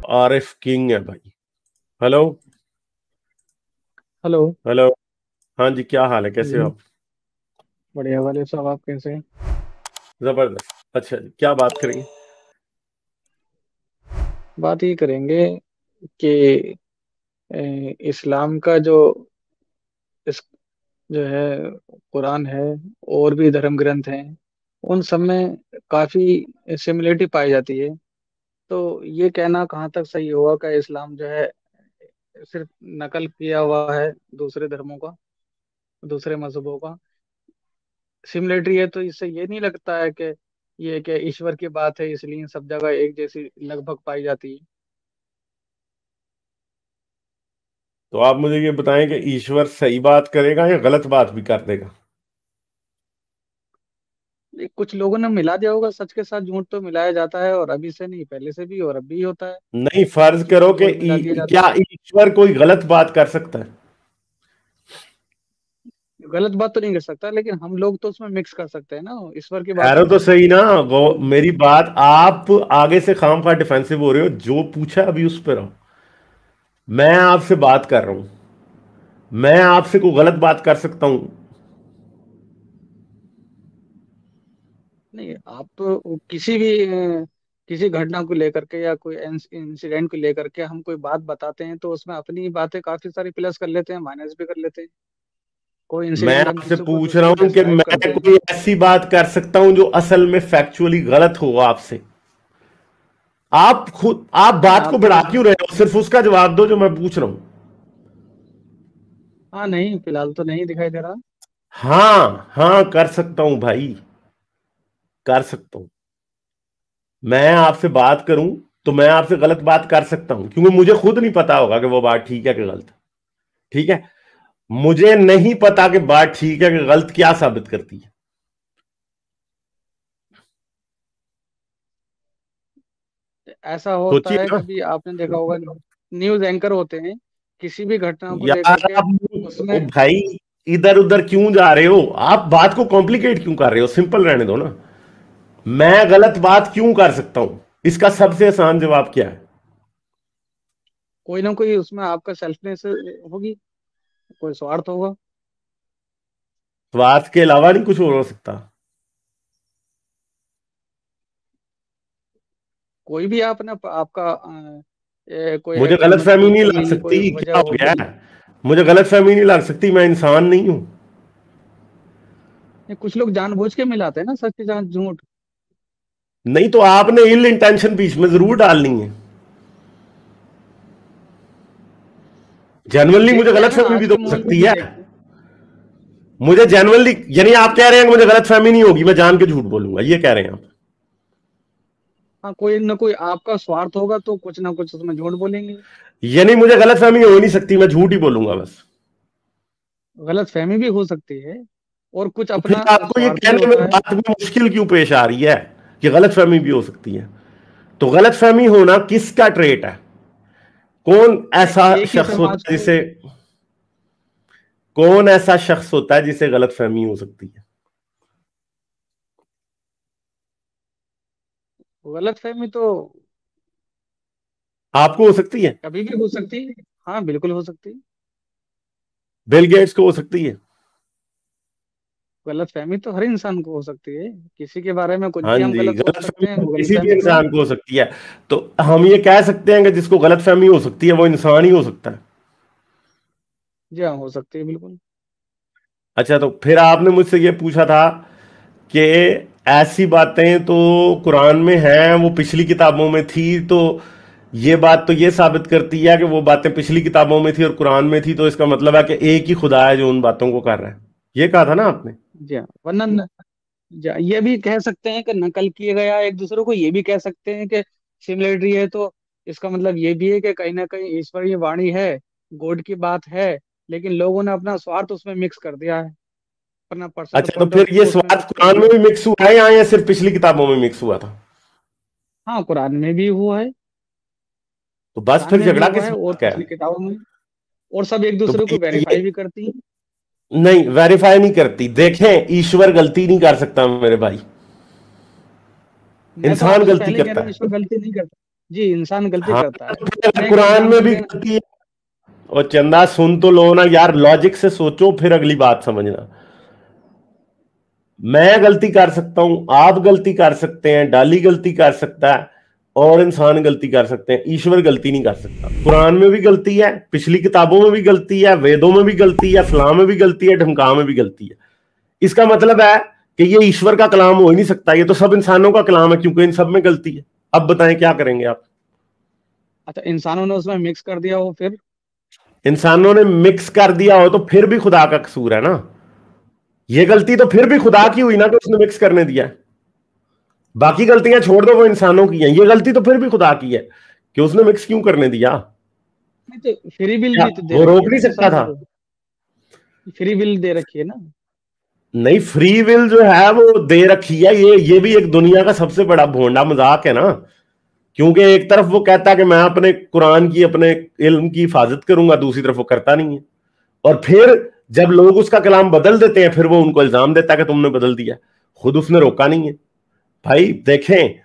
Arif king है भाई। Hello. Hello. Hello. हाँ जी, क्या हाल है, कैसे हो जी, आप? बढ़िया वाले साहब, आप कैसे हैं? जबरदस्त। अच्छा जी, क्या बात करेंगे? बात ये करेंगे कि इस्लाम का इस जो है कुरान है, और भी धर्म ग्रंथ हैं, उन सब में काफी सिमिलरिटी पाई जाती है। तो ये कहना कहाँ तक सही होगा कि इस्लाम जो है सिर्फ नकल किया हुआ है दूसरे धर्मों का, दूसरे मजहबों का। सिमिलरिटी है तो इससे ये नहीं लगता है कि ये कि ईश्वर की बात है इसलिए सब जगह एक जैसी लगभग पाई जाती है। तो आप मुझे ये बताएं कि ईश्वर सही बात करेगा या गलत बात भी कर देगा? ये कुछ लोगों ने मिला दिया होगा, सच के साथ झूठ तो मिलाया जाता है, और अभी से नहीं, पहले से भी और अब भी होता है। नहीं, फर्ज झूठ करो कि बोल मिला दिया जाता क्या ईश्वर कोई गलत बात कर सकता है? है। गलत बात तो नहीं कर सकता, लेकिन हम लोग तो उसमें मिक्स कर सकते हैं ना, ईश्वर की बात ठहरो में। तो सही ना। मेरी बात, आप आगे से खाम खा डिफेंसिव हो रहे हो। जो पूछा अभी उस पर रहो। मैं आपसे बात कर रहा हूं। मैं आपसे कोई गलत बात कर सकता हूं? नहीं, आप तो किसी भी किसी घटना को लेकर के या कोई इंसिडेंट को लेकर के हम कोई बात बताते हैं तो उसमें अपनी बातें काफी सारी प्लस कर लेते हैं, माइनस भी कर लेते हैं। कोई मैं इंसिडेंट हम आपसे पूछ रहा किसी को हूं कि डिस्क्राइब मैं करते हैं। कोई ऐसी बात कर सकता हूं जो असल में फैक्चुअली गलत हो आपसे? आप नहीं, बात को आप तो बढ़ा कुछ। क्यों रहे हो? सिर्फ उसका जवाब दो जो मैं पूछ रहा हूं। हाँ, नहीं, फिलहाल तो नहीं दिखाई दे रहा। हाँ हाँ, कर सकता हूं भाई, कर सकता हूं। मैं आपसे बात करूं तो मैं आपसे गलत बात कर सकता हूं, क्योंकि मुझे खुद नहीं पता होगा कि वो बात ठीक है कि गलत। ठीक है। मुझे नहीं पता कि बात ठीक है कि गलत क्या साबित करती है। ऐसा होता सोचिए है, ना। कभी आपने देखा होगा, न्यूज एंकर होते हैं, किसी भी घटना को लेकर यार के आप, ओ उसमें। भाई, इधर उधर क्यों जा रहे हो? आप बात को कॉम्प्लिकेट क्यों कर रहे हो? सिंपल रहने दो ना। मैं गलत बात क्यों कर सकता हूं? इसका सबसे आसान जवाब क्या है? कोई ना कोई उसमें आपका सेल्फनेस होगी, कोई स्वार्थ होगा। स्वार्थ के अलावा नहीं कुछ और हो सकता? कोई भी आपने आपका कोई मुझे गलतफहमी इकोनॉमिकल नहीं लग कमी सकती, कोई वजह क्या हो गया होगी। है? मुझे गलतफहमी नहीं लग सकती, मैं इंसान नहीं हूं? ये कुछ लोग जानबूझ के मिलाते हैं ना, सच के साथ झूठ। नहीं तो आपने इल इंटेंशन बीच में जरूर डालनी है। जेनुअनली मुझे देखते हैं ना, गलतफहमी भी आज तो के हो माहौल में सकती भी है। देखते हैं। मुझे जेनुअनली, यानी आप कह रहे हैं कि मुझे गलतफहमी नहीं होगी, मैं जान के झूठ बोलूंगा, ये कह रहे हैं आप? हाँ, कोई ना कोई आपका स्वार्थ होगा तो कुछ ना कुछ उसमें झूठ बोलेंगे। यानी मुझे गलतफहमी हो ही नहीं सकती, मैं झूठ ही बोलूंगा बस। गलत फहमी भी हो सकती है, और कुछ तो फिर अपना आपको ये स्वार्थ भी कहने में होता है। बात में मुश्किल क्यों पेश आ रही है कि गलतफहमी भी हो सकती है? तो गलतफहमी होना किसका ट्रेट है? कौन ऐसा एक ही शख्स समाज होता है को। जिसे, कौन ऐसा शख्स होता है जिसे गलतफहमी हो सकती है? गलत फहमी तो आपको हो सकती है? कभी भी हो सकती है। हाँ, बिल्कुल हो सकती है। बिल गेट्स को हो सकती है? गलत फहमी तो हर इंसान को हो सकती है, किसी के बारे में कुछ हाँ भी हम जी, गलत सोच गलतफहमी सकते हैं, तो वो गलत किसी भी फहमी तो है। इंसान को हो सकती है। तो हम ये कह सकते हैं कि जिसको गलतफहमी हो सकती है वो इंसान ही हो सकता है? जी हाँ, हो सकती है बिल्कुल। अच्छा, तो फिर आपने मुझसे ये पूछा था कि ऐसी बातें तो कुरान में हैं, वो पिछली किताबों में थी, तो ये बात तो ये साबित करती है कि वो बातें पिछली किताबों में थी और कुरान में थी, तो इसका मतलब है कि एक ही खुदा है जो उन बातों को कर रहा है। ये कहा था ना आपने? जी हाँ, वरना ये भी कह सकते हैं कि नकल किए गया एक दूसरे को, ये भी कह सकते हैं कि सिमिलरिटी है, तो इसका मतलब ये भी है कि कहीं ना कहीं ईश्वरीय वाणी है, गॉड की बात है, लेकिन लोगों ने अपना स्वार्थ उसमें मिक्स कर दिया है, अपना पर्सनल अच्छा, तो पॉइंट ऑफ फिर ये व्यू उसमें स्वार्थ मिक्स कर कुरान में दिया। भी मिक्स हुआ है या सिर्फ पिछली किताबों में मिक्स हुआ था? हाँ, कुरान में भी हुआ है। तो बस कुरान फिर में भी झगड़ा हुआ किस है और बात का पिछली है? किताबों में, और सब एक तो दूसरे भाई को वेरीफाई भी करती हैं। नहीं, वेरीफाई नहीं करती। देखें, ईश्वर गलती नहीं कर सकता मेरे भाई, मैं तो इंसान आपसे गलती पहले कह करता रहा हूँ, है। ईश्वर गलती नहीं करता। जी, इंसान गलती हाँ, करता है। तो फिर मैं एक कुरान में एग्जांपल भी देना। गलती है। और चंदा सुन तो लो ना यार, लॉजिक से सोचो फिर अगली बात समझना। मैं गलती कर सकता हूं, आप गलती कर सकते हैं, डाली गलती कर सकता है, और इंसान गलती कर सकते हैं, ईश्वर गलती नहीं कर सकता। कुरान में भी गलती है, पिछली किताबों में भी गलती है, वेदों में भी गलती है, फलां में भी गलती है, ढमका में भी गलती है। इसका मतलब है कि ये ईश्वर का कलाम हो ही नहीं सकता, ये तो सब इंसानों का कलाम है, क्योंकि इन सब में गलती है। अब बताएं क्या करेंगे आप। अच्छा, इंसानों ने उसमें मिक्स कर दिया हो फिर? इंसानों ने मिक्स कर दिया हो तो फिर भी खुदा का कसूर है ना। ये गलती तो फिर भी खुदा तो की हुई ना कि उसने मिक्स करने दिया है। बाकी गलतियां छोड़ दो, वो इंसानों की हैं, ये गलती तो फिर भी खुदा की है कि उसने मिक्स क्यों करने दिया। नहीं, तो फ्री विल क्या भी तो दे वो रखी रोक है नहीं ना सकता इंसान था? को। फ्री विल दे रखी है ना। नहीं, फ्री विल जो है वो दे रखी है, ये भी एक दुनिया का सबसे बड़ा भोंडा मजाक है ना। क्योंकि एक तरफ वो कहता है कि मैं अपने कुरान की, अपने इल्म की हिफाजत करूंगा, दूसरी तरफ वो करता नहीं है। और फिर जब लोग उसका कलाम बदल देते हैं, फिर वो उनको इल्जाम देता है कि तुमने बदल दिया। खुद उसने रोका नहीं है। भाई देखें,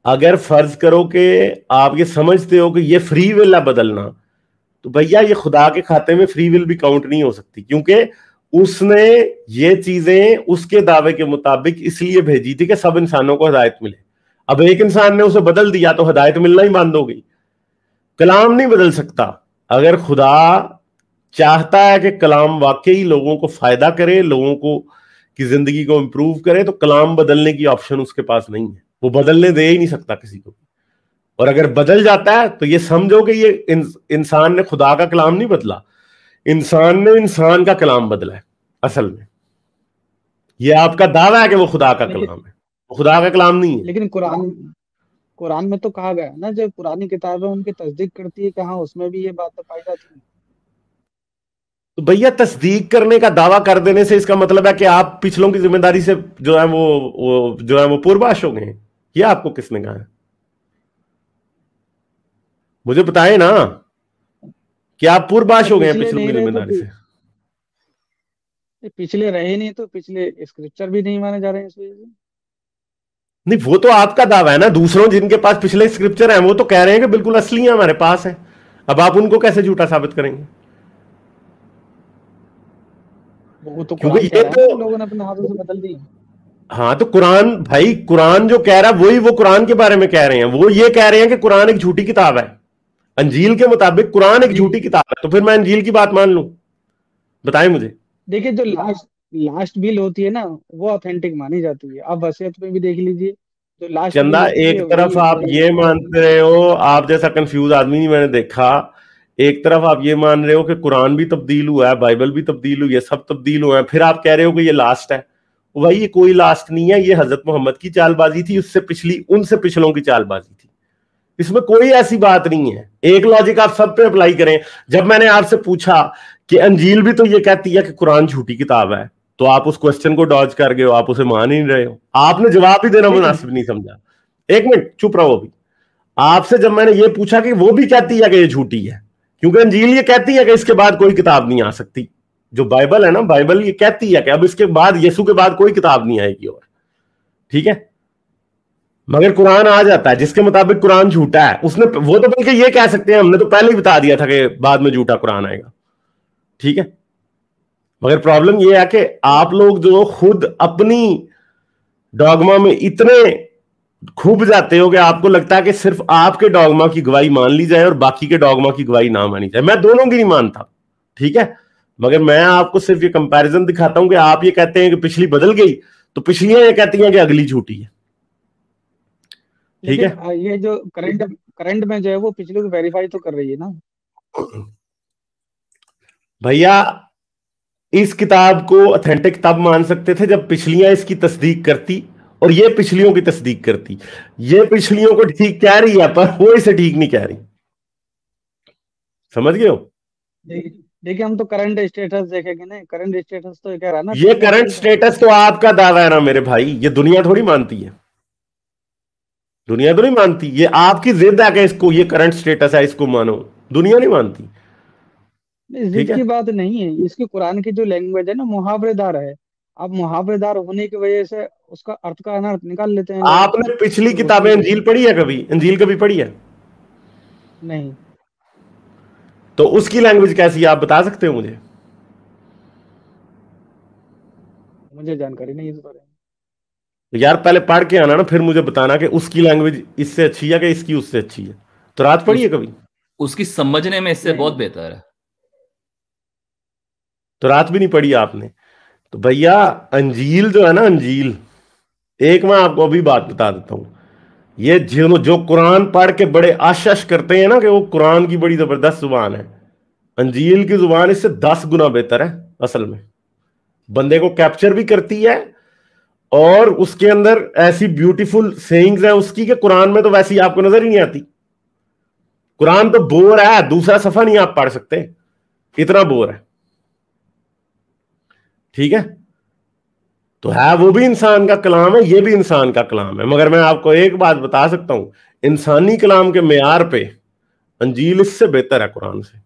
अगर फर्ज करो कि आप ये समझते हो कि ये फ्री विल है बदलना, तो भैया ये खुदा के खाते में फ्री विल भी काउंट नहीं हो सकती, क्योंकि उसने ये चीजें उसके दावे के मुताबिक इसलिए भेजी थी कि सब इंसानों को हिदायत मिले। अब एक इंसान ने उसे बदल दिया तो हिदायत मिलना ही बंद हो गई। कलाम नहीं बदल सकता। अगर खुदा चाहता है कि कलाम वाकई लोगों को फायदा करे, लोगों को की जिंदगी को इंप्रूव करे, तो कलाम बदलने की ऑप्शन उसके पास नहीं है। वो बदलने दे ही नहीं सकता किसी को। और अगर बदल जाता है तो ये समझो कि ये इंसान ने खुदा का कलाम नहीं बदला, इंसान ने इंसान का कलाम बदला है असल में। ये आपका दावा है कि वो खुदा का लेकिन कलाम है, वो खुदा का कलाम नहीं है। लेकिन कुरान कुरान में तो कहा गया है ना, जो पुरानी किताबें उनकी तस्दीक करती है, कहाँ उसमें भी ये बातें पाई जाती है। तो भैया तस्दीक करने का दावा कर देने से इसका मतलब है कि आप पिछलों की जिम्मेदारी से जो है वो जो है वो पूर्वाश हो गए। ये आपको किसने कहा है? मुझे बताएं ना कि आप पूर्वाश अरे हो गए हैं पिछले पिछलों नहीं की रहे तो जिम्मेदारी से। पिछले रहे नहीं तो पिछले स्क्रिप्चर भी नहीं माने जा रहे हैं इस वजह से। नहीं, वो तो आपका दावा है ना। दूसरों जिनके पास पिछले स्क्रिप्चर हैं वो तो कह रहे हैं कि बिल्कुल असली है, हमारे पास है। अब आप उनको कैसे झूठा साबित करेंगे? वो तो क्योंकि कुरान कह ये रहा है ना, तो, इन लोगों ने अपने हाथों से बदल दी। हाँ तो कुरान, भाई कुरान जो कह रहा है वही वो कुरान के बारे में कह रहे हैं। वो ये कह रहे हैं कि कुरान एक झूठी किताब है। अंजील के मुताबिक कुरान एक जी, झूठी किताब है, तो फिर मैं अंजील की बात मान लूं? बताएं मुझे। देखिए जो लास्ट लास्ट बिल होती है ना, वो ऑथेंटिक मानी जाती है। आप वसीयत में भी देख लीजिए, जो लास्ट बिल चंदा, होती एक है तरफ वही आप वही ये मानते रहे हो, आप जैसा कंफ्यूज आदमी नहीं मैंने देखा। एक तरफ आप ये मान रहे हो कि कुरान भी तब्दील हुआ है, बाइबल भी तब्दील हुई है, सब तब्दील हुए हैं, फिर आप कह रहे हो कि ये लास्ट है। भाई ये कोई लास्ट नहीं है, ये हजरत मोहम्मद की चालबाजी थी, उससे पिछली उनसे पिछलों की चालबाजी थी। इसमें कोई ऐसी बात नहीं है। एक लॉजिक आप सब पे अप्लाई करें। जब मैंने आपसे पूछा कि अंजील भी तो ये कहती है कि कुरान झूठी किताब है, तो आप उस क्वेश्चन को डॉज कर गए हो, आप उसे मान ही नहीं रहे हो, आपने जवाब ही देना देखिए। मुनासिब नहीं समझा। एक मिनट चुप रहो अभी। आपसे जब मैंने ये पूछा कि वो भी कहती है कि ये झूठी है, क्योंकि अंजील ये कहती है कि इसके बाद कोई किताब नहीं आ सकती। जो बाइबल है ना, बाइबल ये कहती है कि अब इसके बाद, यीशु के बाद कोई किताब नहीं आएगी और। ठीक है। मगर कुरान आ जाता है जिसके मुताबिक कुरान झूठा है, उसने वो तो बल्कि ये कह सकते हैं हमने तो पहले ही बता दिया था कि बाद में झूठा कुरान आएगा। ठीक है। मगर प्रॉब्लम ये है कि आप लोग जो खुद अपनी डॉगमा में इतने खूब जाते हो कि आपको लगता है कि सिर्फ आपके डॉगमा की गवाही मान ली जाए और बाकी के डॉगमा की गवाही ना मानी जाए। मैं दोनों की नहीं मानता। ठीक है। मगर मैं आपको सिर्फ ये कंपैरिजन दिखाता हूं कि आप ये कहते हैं कि पिछली बदल गई, तो पिछलियां ये कहती हैं कि अगली झूठी है। ठीक लेकिन है। ये जो करंट करंट में जो है वो पिछले को वेरीफाई तो कर रही है ना। भैया इस किताब को ऑथेंटिक तब मान सकते थे जब पिछलियां इसकी तस्दीक करती और ये पिछलियों की तस्दीक करती। ये पिछलियों को ठीक कह रही है पर वो इसे ठीक नहीं कह रही। समझ गए हो? देखिए हम तो करंट स्टेटस देखेंगे ना, करंट स्टेटस तो ये कह रहा है ना ये पिछले करंट सही था। स्टेटस तो आपका दावा है ना मेरे भाई, ये दुनिया थोड़ी मानती है। दुनिया तो नहीं मानती, ये आपकी जिद है कि इसको, ये करंट स्टेटस है इसको मानो। दुनिया नहीं मानती। नहीं, ठीक जिद है। की बात नहीं है, इसकी कुरान की जो लैंग्वेज है ना मुहावरेदार है। अब मुहावरेदार होने की वजह से उसका अर्थ का अनर्थ निकाल लेते हैं लोग। आपने पिछली तो किताबें उसमें अंजील पढ़ी है कभी? अंजील कभी पढ़ी है? नहीं, तो उसकी लैंग्वेज कैसी है, आप बता सकते हो मुझे? मुझे जानकारी नहीं इस बारे में। तो यार पहले पढ़ के आना ना, फिर मुझे बताना कि उसकी लैंग्वेज इससे अच्छी है कि इसकी उससे अच्छी है। तो रात पढ़ी है उस कभी? उसकी समझने में इससे बहुत नहीं, बेहतर है। तो रात भी नहीं पढ़ी आपने? तो भैया, अंजील जो है ना, अंजील, एक मैं आपको अभी बात जी। बता देता हूं। ये जो जो कुरान पढ़ के बड़े आश्वस्त करते हैं ना कि वो कुरान की बड़ी जबरदस्त जुबान है, अंजील की जुबान इससे 10 गुना बेहतर है असल में। बंदे को कैप्चर भी करती है, और उसके अंदर ऐसी ब्यूटीफुल सेइंग्स है उसकी कि कुरान में तो वैसी आपको नजर ही नहीं आती। कुरान तो बोर है, दूसरा सफा नहीं आप पढ़ सकते, इतना बोर है। ठीक है? तो है, वो भी इंसान का कलाम है, ये भी इंसान का कलाम है, मगर मैं आपको एक बात बता सकता हूं, इंसानी कलाम के मेयार पे अंजील इससे बेहतर है कुरान से।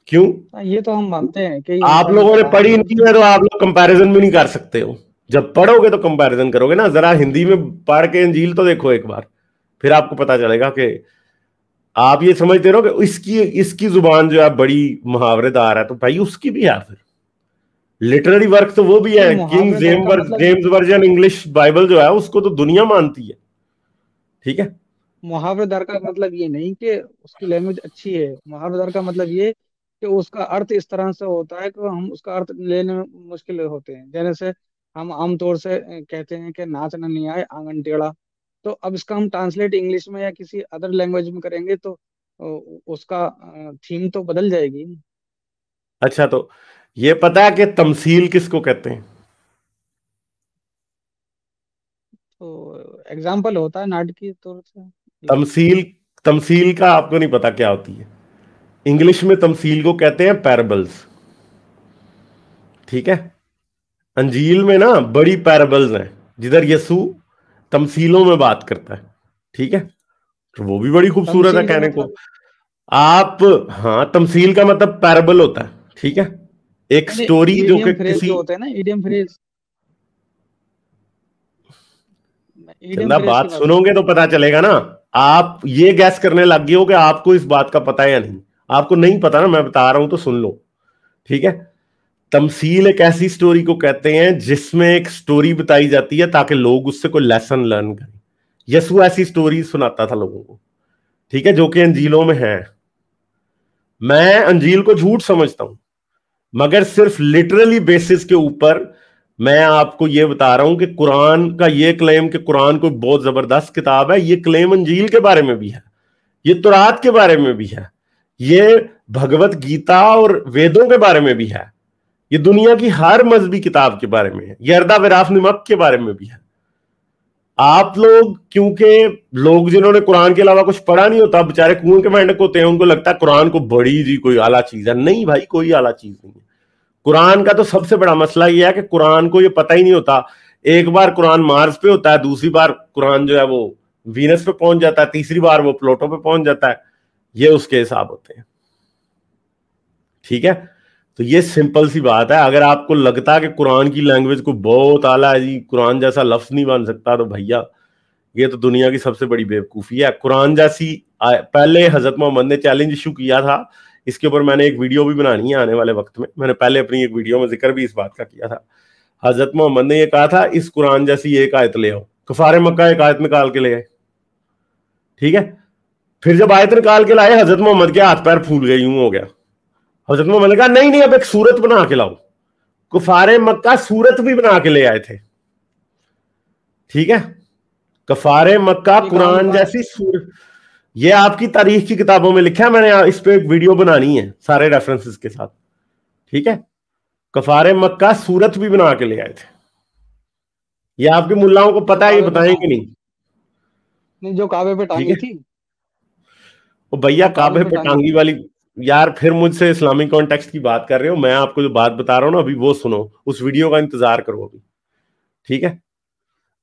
क्यों? हाँ, ये तो हम मानते हैं कि ये आप इंसानी लोगों ने कलाम पढ़ी है। नहीं है तो आप लोग कंपैरिजन भी नहीं कर सकते हो। जब पढ़ोगे तो कंपैरिजन करोगे ना, जरा हिंदी में पढ़ के अंजील तो देखो एक बार, फिर आपको पता चलेगा कि आप ये समझते रहो कि इसकी इसकी जुबान जो है बड़ी मुहावरेदार है, तो भाई उसकी भी है फिर। लिटरेरी वर्क तो वो भी नहीं, है, किंग मुहावरेदार का जेम्स मतलब, जेम्स वर्जन इंग्लिश बाइबल जो है उसको तो दुनिया मानती है। ठीक है? मुहावरेदार का मतलब ये नहीं कि उसकी लैंग्वेज अच्छी है। मुहावरेदार का मतलब ये कि उसका अर्थ इस तरह से होता है कि हम उसका अर्थ लेने में मुश्किल होते हैं। जैसे हम आमतौर से कहते हैं कि नाचना नहीं आए आंगन टेढ़ा। तो अब इसका हम ट्रांसलेट इंग्लिश में या किसी अदर लैंग्वेज में करेंगे तो उसका थीम तो बदल जाएगी। अच्छा, तो ये पता है कि तमसील किसको कहते हैं? तो एग्जाम्पल होता है नाटकीय तौर से। जी। तमसील, तमसील का आपको नहीं पता क्या होती है? इंग्लिश में तमसील को कहते हैं पैराबल्स। ठीक है? अंजील में ना बड़ी पैराबल्स हैं, जिधर यीशु तमसीलों में बात करता है। ठीक है? तो वो भी बड़ी खूबसूरत है तमसील का कहने को। मतलब, आप, हाँ, तमसील का मतलब पैराबल होता है। ठीक है? एक यानी स्टोरी जो कि ईडियम फ्रेज किसी, जो होते हैं ना, ईडियम फ्रेज, मैं ईडियम चंदा फ्रेज की बात बात कर रहा सुनोगे हूँ। तो पता चलेगा ना। आप ये गैस करने लग गए हो कि आपको इस बात का पता है या नहीं। आपको नहीं पता ना, मैं बता रहा हूं तो सुन लो। ठीक है? तमसील एक ऐसी स्टोरी को कहते हैं जिसमें एक स्टोरी बताई जाती है ताकि लोग उससे कोई लेसन लर्न करें। यसु ऐसी स्टोरी सुनाता था लोगों को। ठीक है? जो कि अंजीलों में है। मैं अंजील को झूठ समझता हूं, मगर सिर्फ लिटरली बेसिस के ऊपर मैं आपको यह बता रहा हूं कि कुरान का यह क्लेम कि कुरान कोई बहुत जबरदस्त किताब है, यह क्लेम अंजील के बारे में भी है, ये तुरात के बारे में भी है, ये भगवत गीता और वेदों के बारे में भी है, ये दुनिया की हर मजहबी किताब के बारे में है, ये अर्दा विराफ निमक के बारे में भी है। आप लोग, क्योंकि लोग जिन्होंने कुरान के अलावा कुछ पढ़ा नहीं होता, बेचारे कुएं के मेंढक होते हैं, उनको लगता है कुरान को बड़ी जी कोई आला चीज है। नहीं भाई, कोई आला चीज नहीं है। कुरान का तो सबसे बड़ा मसला यह है कि कुरान को यह पता ही नहीं होता। एक बार कुरान मार्स पे होता है, दूसरी बार कुरान जो है वो वीनस पे पहुंच जाता है, तीसरी बार वो प्लूटो पे पहुंच जाता है। ये उसके हिसाब होते हैं। ठीक है? तो ये सिंपल सी बात है। अगर आपको लगता है कि कुरान की लैंग्वेज को बहुत आला है जी, कुरान जैसा लफ्ज नहीं बन सकता, तो भैया ये तो दुनिया की सबसे बड़ी बेवकूफी है। कुरान जैसी पहले हजरत मोहम्मद ने चैलेंज इशू किया था, इसके ऊपर मैंने एक वीडियो भी बनानी है आने वाले वक्त में। मैंने पहले अपनी एक वीडियो में जिक्र भी इस बात का किया था। हजरत मोहम्मद ने यह कहा था, इस कुरान जैसी एक आयत ले आओ। कुफारे मक्का एक आयत निकाल के ले आए। ठीक है? फिर जब आयत निकाल के लाए, हजरत मोहम्मद के हाथ पैर फूल गए, यूं हो गया। हजरत मोहम्मद ने कहा, नहीं नहीं, अब एक सूरत बना के लाओ। कुफारे मक्का सूरत भी बना के ले आए थे। ठीक है? कफारे मक्का एक आम कुरान बात, जैसी सूरत, ये आपकी तारीख की किताबों में लिखा है, मैंने इस पे एक वीडियो बनानी है सारे रेफरेंसेस के साथ। ठीक है? कफारे मक्का सूरत भी बना के ले आए थे। ये आपके मुल्लाओं को जो पता है, ये काबे पे बताएंगे नहीं। नहीं, जो काबे पे ठीक टांगी है? थी। वो भैया जो काबे काबे पे पे टांगी टांगी थी। वाली, यार फिर मुझसे इस्लामिक कॉन्टेक्स्ट की बात कर रहे हो। मैं आपको जो बात बता रहा हूं ना अभी, वो सुनो, उस वीडियो का इंतजार करो अभी। ठीक है?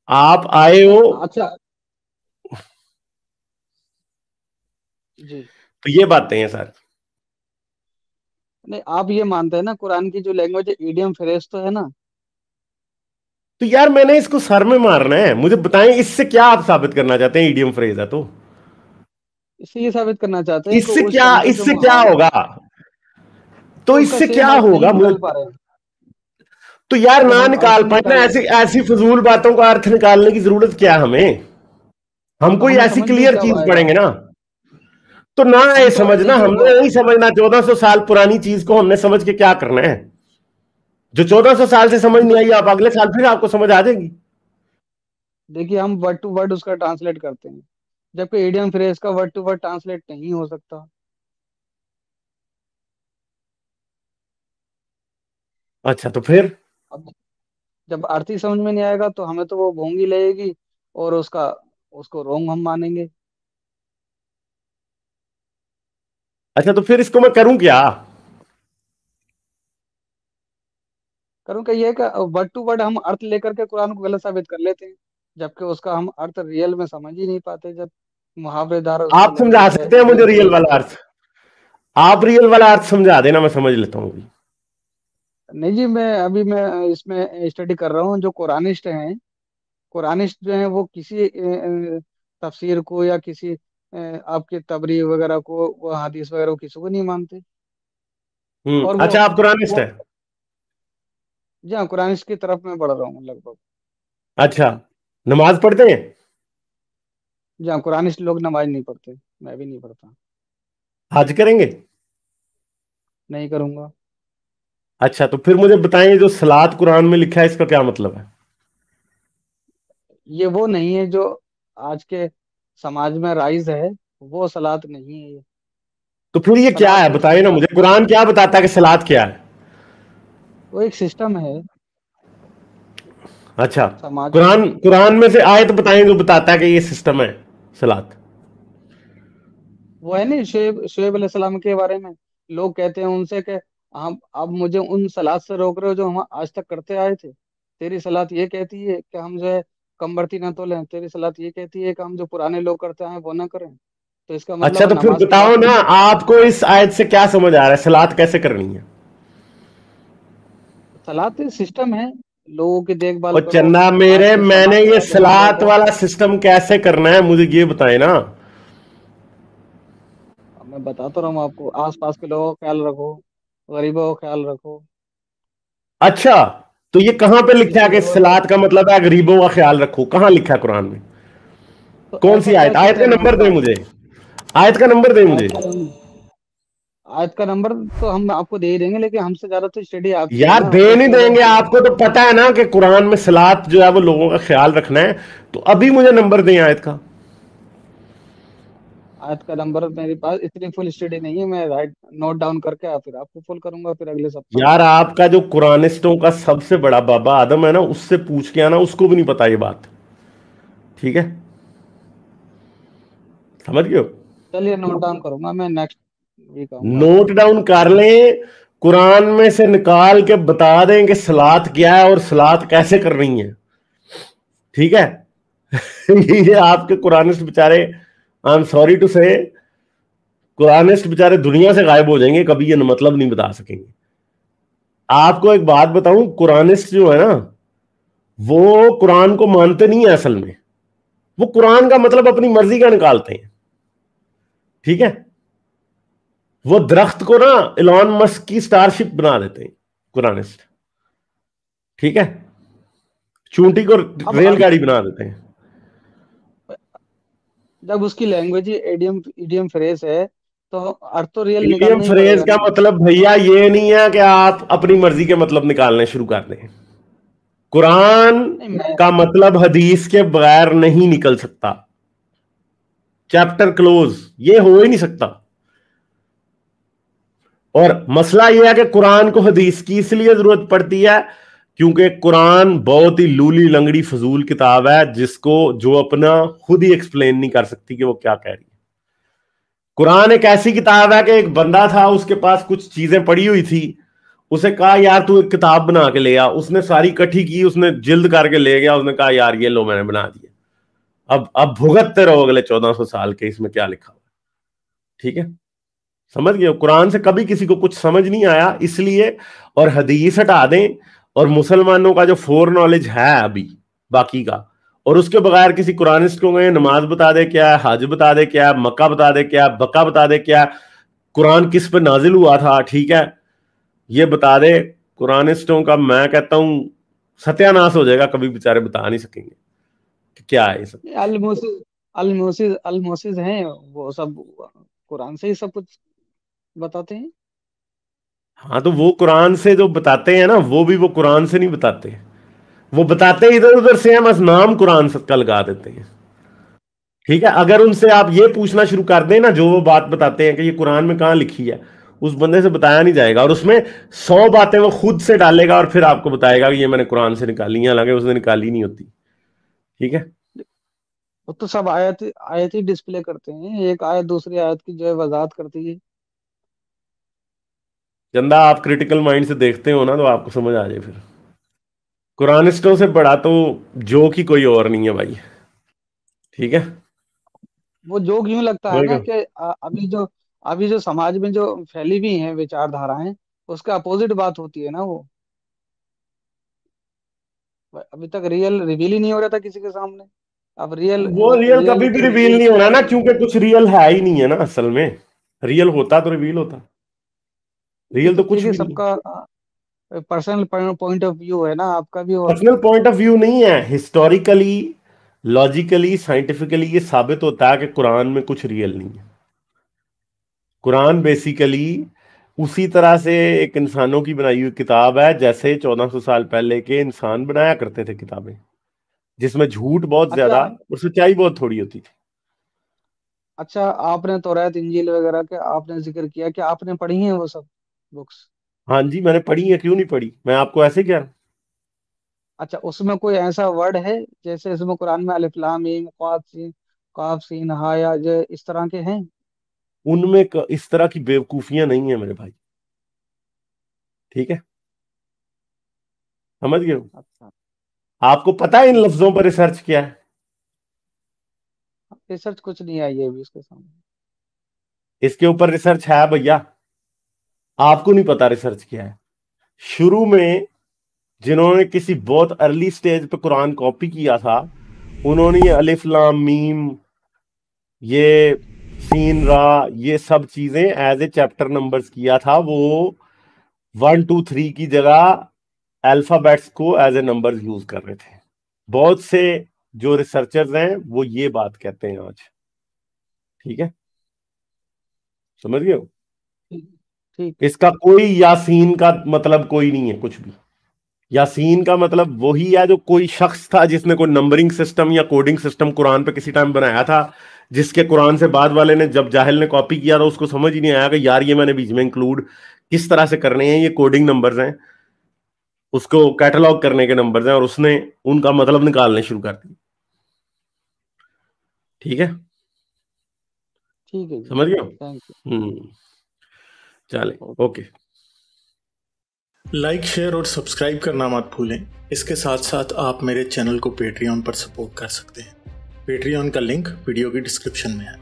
आप आए नहीं, हो, अच्छा। जी। तो ये बातें हैं सर। नहीं, आप ये मानते हैं ना कुरान की जो लैंग्वेज है ईडियम फ्रेज तो है ना। तो यार मैंने इसको सर में मारना है, मुझे बताएं इससे क्या आप साबित करना चाहते हैं, ईडियम फ्रेज है तो। इससे ये साबित करना चाहते हैं कि इससे उस क्या, टाइम पे जो इससे क्या महान, होगा? तो उनका इससे सेम क्या अर्थ नहीं होगा मुझे? निकाल पा रहे हैं। तो यार जब ना हम अर्थ निकाल नहीं पाए ना, निकाल, ऐसी ऐसी फजूल बातों का अर्थ निकालने की जरूरत क्या है हमें? हम तो कोई हमें ऐसी समझ में क्लियर क्या चीज आएगा? पढ़ेंगे ना। तो ना ये हम तो समझना, देखिए हमने नहीं समझना। 1400 साल पुरानी चीज को हमने समझ के क्या करना है? जो 1400 साल से समझ हम नहीं तो आई, आप अगले साल फिर आपको समझ आ जाएगी। देखिए, हम वर्ड टू वर्ड उसका ट्रांसलेट करते हैं, जबकि इडियम फ्रेज का वर्ड टू वर्ड ट्रांसलेट नहीं हो सकता। अच्छा, तो फिर? अब जब अर्थ ही समझ में नहीं आएगा तो हमें तो वो भोंगी लगेगी, और उसको रोंग हम मानेंगे। अच्छा, तो फिर इसको मैं करूं क्या? करूँ क्या, ये है कि वर्ड टू वर्ड हम अर्थ लेकर के कुरान को गलत साबित कर लेते हैं, जबकि उसका हम अर्थ रियल में समझ ही नहीं पाते, जब मुहावरेदार उसको आप लफ्जों समझा पे सकते हैं मुझे इडियम रियल फ्रेज वाला पे। अर्थ? आप रियल वाला अर्थ समझा देना, मैं समझ लेता हूँ अभी। नहीं जी, मैं इसमें स्टडी कर रहा हूँ। जो कुरानिस्ट हैं, कुरानिस्ट जो हैं वो किसी तफसीर को या किसी आपके तबरी वगैरह को, वो हदीस वगैरह को किसी को नहीं मानते। और अच्छा, आप कुरानिस्ट वो हैं? जी हाँ, कुरानिस्ट की तरफ मैं बढ़ रहा हूँ लगभग। अच्छा, नमाज पढ़ते हैं? जी हाँ, कुरानिस्ट लोग नमाज नहीं पढ़ते, मैं भी नहीं पढ़ता। हज करेंगे? नहीं करूंगा। अच्छा, तो फिर मुझे बताएं, जो सलात कुरान में लिखा है इसका क्या मतलब है? ये वो नहीं है जो आज के समाज में राइज है, वो सलात नहीं है ये। तो फिर ये क्या सलात है, तो एक बताइए ना सिस्टम, मुझे। कुरान क्या बताता है कि सलात क्या है? वो एक सिस्टम है अच्छा, समाज में। कुरान कुरान में से आयत बताएं जो बताता है कि ये सिस्टम है सलात। वो है नहीं, शुएब अलैहिस्सलाम के बारे में लोग कहते हैं उनसे कि हम अब मुझे उन सलात से रोक रहे हो जो हम आज तक करते आए थे। तेरी सलात ये कहती है कि हम जो है कमबरती ना तोलें, तेरी सलात ये कहती है कि हम जो पुराने लोग करते आए वो ना करें। तो इसका अच्छा, मतलब तो फिर नमाज की बताओ बात ना, नहीं है। आपको इस आयत से क्या समझ आ रहा है, सलात कैसे करनी है? सलात सिस्टम है, लोगों की देखभाल और करो। चन्ना आज मेरे, के मैंने समाज ये का ध्यान सलात रखो। वाला सिस्टम कैसे करना है मुझे ये बताए ना। अब मैं बता तो रहा हूँ आपको, आस पास के लोगों का ख्याल रखो, गरीबों का ख्याल रखो, अच्छा, तो ये कहां पे लिखा है जिनकी कि जरूरत है। सलात का मतलब है गरीबों का ख्याल रखो? कहां लिखा है कुरान में? तो कौन ऐसा सी क्या आयत? आयत चीज का है नोट नंबर दे डाउन, मुझे। आयत का नंबर दे मुझे। आयत का नंबर, आयत का नंबर तो हम आपको दे ही देंगे, लेकिन हमसे ज्यादा तो स्टडी आपकी है यार ना, दे नहीं उसके बाद देंगे, फिर आपको तो पता है ना कि कुरान में सलात जो है वो लोगों का ख्याल रखना है। तो अभी मुझे नंबर दें आयत का। आयत का नंबर मेरे पास इतनी फुल स्टडी नहीं है, मैं राइट नोट डाउन करके फिर आपको फुल करूंगा फिर अगले सप्ताह। यार आपका जो कुरानिस्टों का सबसे बड़ा बाबा आदम है ना, उससे पूछ के आना, उसको भी नहीं पता ये बात। ठीक है, समझ गए हो? चलिए, नोट डाउन करूंगा, मैं नेक्स्ट वीक आऊंगा नोट आपके डाउन कर ऑफिस। लें। कुरान में से निकाल के बता दें कि सलात क्या है और सलात कैसे करनी है। ठीक है। ये आपके कुरानिस्ट बेचारे, आई एम सॉरी टू से, कुरानिस्ट बेचारे दुनिया से गायब हो जाएंगे, कभी ये मतलब नहीं बता सकेंगे। आपको एक बात बताऊं, कुरानिस्ट जो है ना, वो कुरान को मानते नहीं है असल में। वो कुरान का मतलब अपनी मर्जी का निकालते हैं। ठीक है। वो दरख्त को ना इलॉन मस्क की स्टारशिप बना देते हैं कुरानिस्ट। ठीक है। चूंटी को अब अर्थ, रेलगाड़ी बना देते हैं। जब उसकी लैंग्वेज ही एडियम इडियम फ्रेज है, तो अर्थ तो रियल इडियम निकालना ही फ्रेज पड़ेगा का ना। मतलब भैया ये नहीं है कि आप अपनी मर्जी के मतलब निकालने शुरू कर दें। कुरान नहीं मैं, का मतलब हदीस के बगैर नहीं निकल सकता। चैप्टर क्लोज, ये हो ही नहीं सकता। और मसला यह है कि कुरान को हदीस की इसलिए जरूरत पड़ती है क्योंकि कुरान बहुत ही लूली लंगड़ी फजूल किताब है, जिसको जो अपना खुद ही एक्सप्लेन नहीं कर सकती कि वो क्या कह रही है। कुरान एक ऐसी किताब है कि एक बंदा था, उसके पास कुछ चीजें पड़ी हुई थी। उसे कहा यार तू एक किताब बना के ले आ। उसने सारी इकट्ठी की, उसने जिल्द करके ले गया। उसने कहा यार ये लो, मैंने बना दिया। अब भुगतते रहो अगले 1400 साल के, इसमें क्या लिखा हुआ। ठीक है, समझ गए हो? कुरान से कभी किसी को कुछ समझ नहीं आया, इसलिए। और हदीस हटा दें, और मुसलमानों का जो फोर नॉलेज है अभी बाकी का, और उसके बगैर किसी कुरानिस्ट को गए नमाज बता दे क्या है, हज बता दे क्या है, मक्का बता दे क्या है, बक्का बता दे क्या है, कुरान किस पे नाजिल हुआ था, ठीक है, ये बता दे, कुरानिस्टों का मैं कहता हूं सत्यानाश हो जाएगा, कभी बेचारे बता नहीं सकेंगे कि क्या है ये सब। अल मोसिस हैं, वो सब कुरान से ही सब कुछ बताते हैं। हाँ तो वो कुरान से जो बताते हैं ना, वो कुरान से नहीं बताते, वो बताते इधर उधर से हैं, बस नाम कुरान का लगा देते हैं। ठीक है, अगर उनसे आप ये पूछना शुरू कर दें ना, जो वो बात बताते हैं कि ये कुरान में कहां लिखी है, उस बंदे से बताया नहीं जाएगा, और उसमें 100 बातें वो खुद से डालेगा और फिर आपको बताएगा कि ये मैंने कुरान से निकाली है, हालांकि उसने निकाली नहीं होती। ठीक है। वो तो सब आयत आयत ही डिस्प्ले करते हैं, एक आयत दूसरी आयत की जो है वजाहत करती है। चंदा, आप क्रिटिकल माइंड से देखते हो ना, तो आपको समझ आ जाए फिर। कुरानिस्टों से बड़ा तो जो कि कोई और नहीं है भाई। ठीक है। वो जोक यूं लगता है वही ना तो। कि अभी जो समाज में जो फैली हुई हैं विचारधाराएं, उसका अपोजिट बात होती है ना वो। अभी तक रियल रिवील ही नहीं हो रहा था किसी के सामने। अब रियल वो रियल कभी भी रियलिटी रिवील रिवील नहीं किया होना ना, है। क्योंकि कुछ रियल है ही नहीं है ना असल में। रियल होता तो रिवील होता। ये रियल तो तो कुछ ठीक है, भी नहीं। सबका पर्सनल पॉइंट ऑफ व्यू है ना, आपका भी और पर्सनल पॉइंट ऑफ व्यू नहीं है, हिस्टोरिकली, लॉजिकली, साइंटिफिकली ये साबित होता है कि कुरान में कुछ रियल नहीं है। कुरान बेसिकली उसी तरह से एक इंसानों की बनाई हुई किताब है, जैसे 1400 साल पहले के इंसान बनाया करते थे किताबें, जिसमें झूठ बहुत अच्छा। ज्यादा और सच्चाई बहुत थोड़ी होती थी। अच्छा, आपने तौरात इंजील वगैरह के आपने जिक्र किया कि आपने पढ़ी हैं वो सब बुक्स। हाँ जी, मैंने पढ़ी है, क्यों नहीं पढ़ी, मैं आपको ऐसे क्या। अच्छा, उसमें कोई ऐसा वर्ड है जैसे इसमें कुरान में अलिफ लाम मीम काफ सीन हा या जो इस तरह के हैं? उनमें इस तरह की बेवकूफियां नहीं है मेरे भाई। ठीक है, समझ गए हो। अच्छा। आपको पता है इन ठीक है। लफ्जों पर रिसर्च किया है। रिसर्च कुछ नहीं आई है अभी उसके सामने। इसके ऊपर रिसर्च है भैया, आपको नहीं पता रिसर्च किया है। शुरू में जिन्होंने किसी बहुत अर्ली स्टेज पे कुरान कॉपी किया था, उन्होंने ये अलिफ लाम मीम, ये सीन रा, ये सब चीजें एज ए चैप्टर नंबर्स किया था। वो 1 2 3 की जगह अल्फाबेट्स को एज ए नंबर यूज कर रहे थे। बहुत से जो रिसर्चर्स हैं वो ये बात कहते हैं आज। ठीक है, समझ गए हो। ठीक। ठीक है। इसका कोई यासीन का मतलब कोई नहीं है कुछ भी। यासीन का मतलब वही है जो कोई शख्स था जिसने कोई नंबरिंग सिस्टम या कोडिंग सिस्टम कुरान पे किसी टाइम बनाया था, जिसके कुरान से बाद वाले ने, जब जाहिल ने कॉपी किया, तो उसको समझ ही नहीं आया कि यार ये मैंने बीच में इंक्लूड किस तरह से करने हैं, ये कोडिंग नंबर्स हैं, उसको कैटलॉग करने के नंबर्स हैं, और उसने उनका मतलब निकालने शुरू कर दिए। ठीक है, ठीक है जी। समझ गए हो? Thank hmm. चले, यू। ओके। लाइक, शेयर और सब्सक्राइब करना मत भूलें। इसके साथ साथ आप मेरे चैनल को पेट्रियन पर सपोर्ट कर सकते हैं। पेट्रियन का लिंक वीडियो की डिस्क्रिप्शन में है।